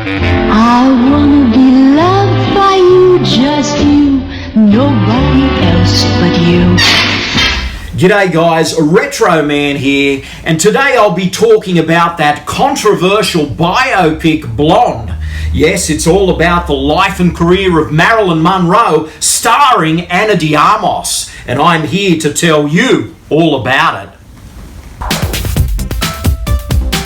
I wanna be loved by you, just you, nobody else but you. G'day guys, Retro Man here, and today I'll be talking about that controversial biopic Blonde. Yes, it's all about the life and career of Marilyn Monroe, starring Ana de Armas, and I'm here to tell you all about it.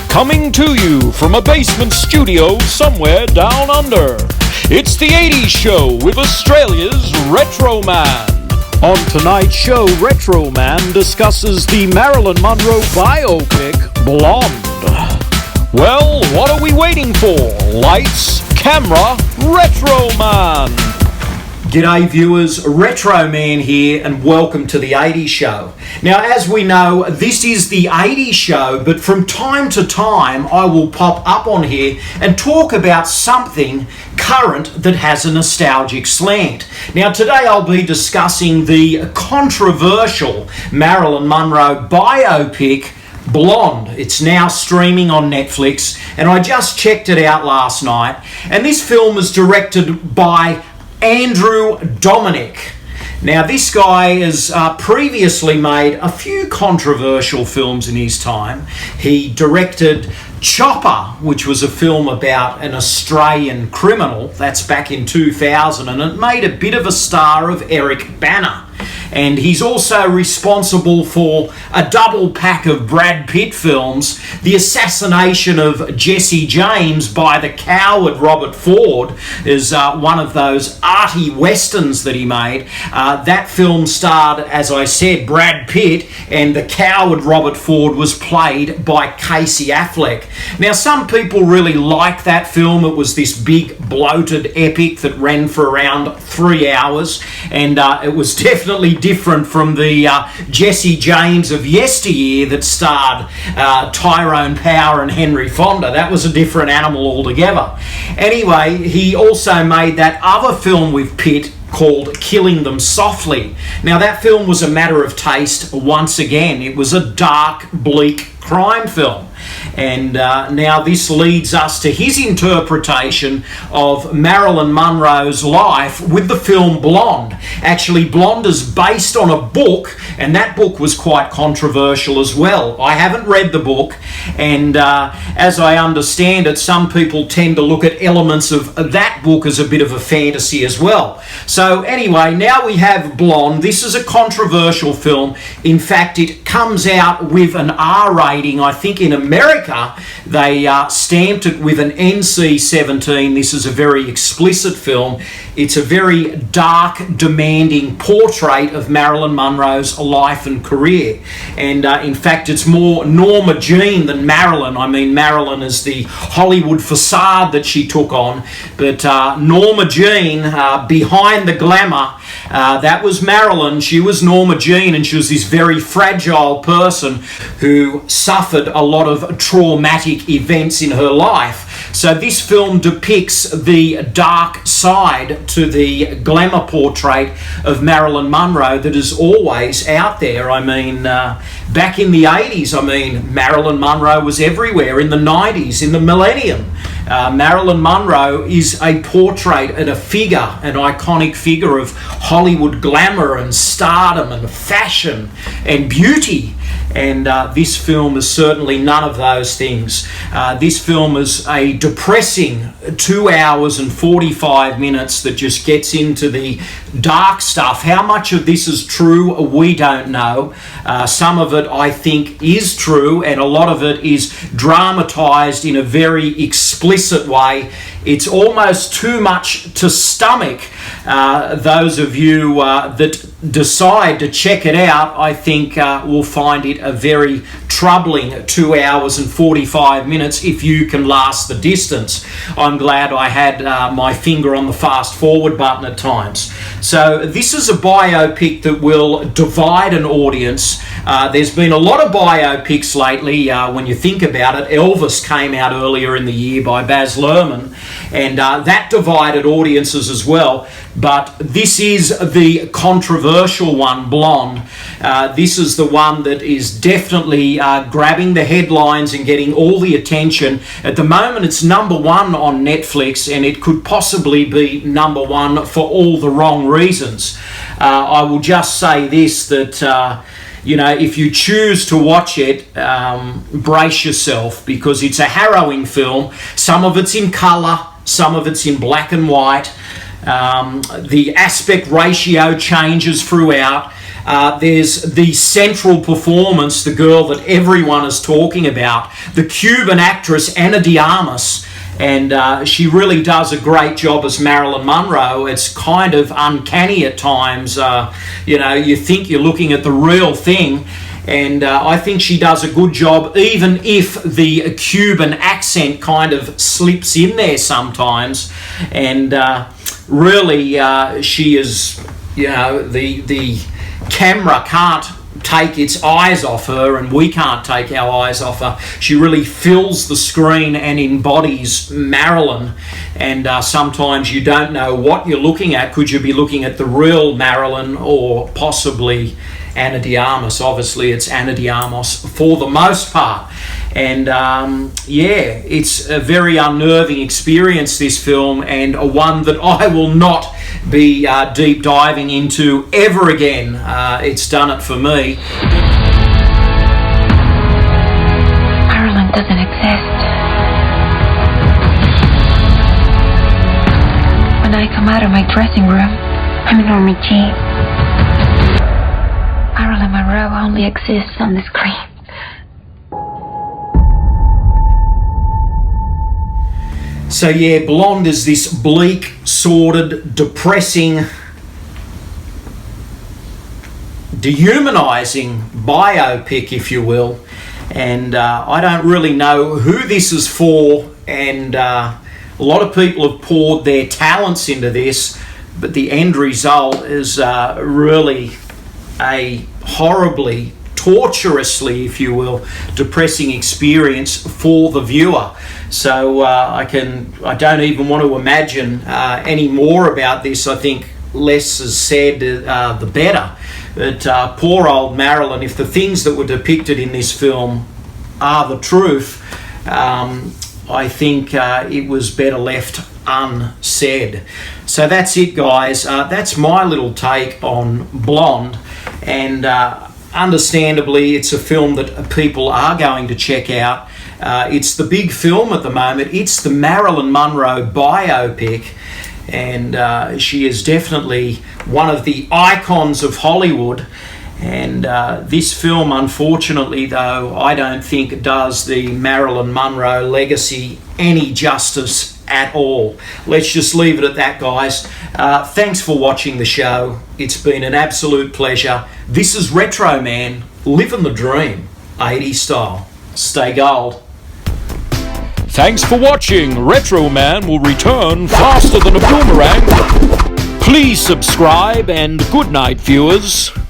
Coming to you from a basement studio somewhere down under, it's the 80s Show with Australia's Retro Man. On tonight's show, Retro Man discusses the Marilyn Monroe biopic, Blonde. Well, what are we waiting for? Lights, camera, Retro Man! G'day viewers, Retro Man here, and welcome to the 80s Show. Now, as we know, this is the 80s Show, but from time to time I will pop up on here and talk about something current that has a nostalgic slant. Now, today I'll be discussing the controversial Marilyn Monroe biopic, Blonde. It's now streaming on Netflix, and I just checked it out last night, and this film is directed by Andrew Dominik. Now, this guy has previously made a few controversial films in his time. He directed Chopper, which was a film about an Australian criminal. That's back in 2000, and it made a bit of a star of Eric Bana. And he's also responsible for a double pack of Brad Pitt films. The Assassination of Jesse James by the coward Robert Ford is one of those arty westerns that he made. That film starred, as I said, Brad Pitt, and the coward Robert Ford was played by Casey Affleck. Now, some people really liked that film. It was this big bloated epic that ran for around 3 hours, and it was definitely different from the Jesse James of yesteryear that starred Tyrone Power and Henry Fonda. That was a different animal altogether. Anyway, he also made that other film with Pitt called Killing Them Softly. Now, that film was a matter of taste once again. It was a dark, bleak crime film. And now this leads us to his interpretation of Marilyn Monroe's life with the film Blonde. Actually, Blonde is based on a book, and that book was quite controversial as well. I haven't read the book, and as I understand it, some people tend to look at elements of that book as a bit of a fantasy as well. So anyway, now we have Blonde. This is a controversial film. In fact, it comes out with an R rating. I think in America they stamped it with an NC-17. This is a very explicit film. It's a very dark, demanding portrait of Marilyn Monroe's life and career. And in fact, it's more Norma Jean than Marilyn. I mean, Marilyn is the Hollywood facade that she took on. But Norma Jean, behind the glamour, that was Marilyn. She was Norma Jean, and she was this very fragile person who suffered a lot of traumatic events in her life. So this film depicts the dark side to the glamour portrait of Marilyn Monroe that is always out there. I mean, back in the 80s, Marilyn Monroe was everywhere. In the 90s, in the millennium, Marilyn Monroe is a portrait and a figure, an iconic figure of Hollywood glamour and stardom and fashion and beauty. And this film is certainly none of those things. This film is a depressing 2 hours and 45 minutes that just gets into the dark stuff. How much of this is true, we don't know. Some of it, I think, is true, and a lot of it is dramatized in a very explicit way. It's almost too much to stomach. Those of you that decide to check it out, I think will find it a very troubling 2 hours and 45 minutes if you can last the distance. I'm glad I had my finger on the fast forward button at times. So this is a biopic that will divide an audience. There's been a lot of biopics lately when you think about it. Elvis came out earlier in the year by Baz Luhrmann, and that divided audiences as well. But this is the controversial one, Blonde. This is the one that is definitely grabbing the headlines and getting all the attention. At the moment, it's number one on Netflix, and it could possibly be number one for all the wrong reasons. I will just say this, that if you choose to watch it, brace yourself, because it's a harrowing film. Some of it's in colour, some of it's in black and white. The aspect ratio changes throughout. There's the central performance, the girl that everyone is talking about, the Cuban actress Ana de Armas, and she really does a great job as Marilyn Monroe. It's kind of uncanny at times. You think you're looking at the real thing, and I think she does a good job, even if the Cuban accent kind of slips in there sometimes. And really, she is, the camera can't take its eyes off her, and we can't take our eyes off her. She really fills the screen and embodies Marilyn, and sometimes you don't know what you're looking at. Could you be looking at the real Marilyn or possibly Ana de Armas? Obviously it's Ana de Armas for the most part. And it's a very unnerving experience, this film, and one that I will not be deep diving into ever again. It's done it for me. Marilyn doesn't exist. When I come out of my dressing room, I'm in army jeans. Marilyn Monroe only exists on the screen. So yeah, Blonde is this bleak, sordid, depressing, dehumanizing biopic, if you will. And I don't really know who this is for, and a lot of people have poured their talents into this, but the end result is really a horribly, torturously, if you will, depressing experience for the viewer. So I don't even want to imagine any more about this. I think less is said, the better. But poor old Marilyn, if the things that were depicted in this film are the truth, I think it was better left unsaid. So that's it, guys. That's my little take on Blonde, and understandably it's a film that people are going to check out. It's the big film at the moment. It's the Marilyn Monroe biopic, and she is definitely one of the icons of Hollywood. And this film, unfortunately, though, I don't think it does the Marilyn Monroe legacy any justice at all. Let's just leave it at that, guys. Thanks for watching the show. It's been an absolute pleasure. This is Retro Man, living the dream, 80s style. Stay gold. Thanks for watching. Retro Man will return faster than a boomerang. Please subscribe, and good night, viewers.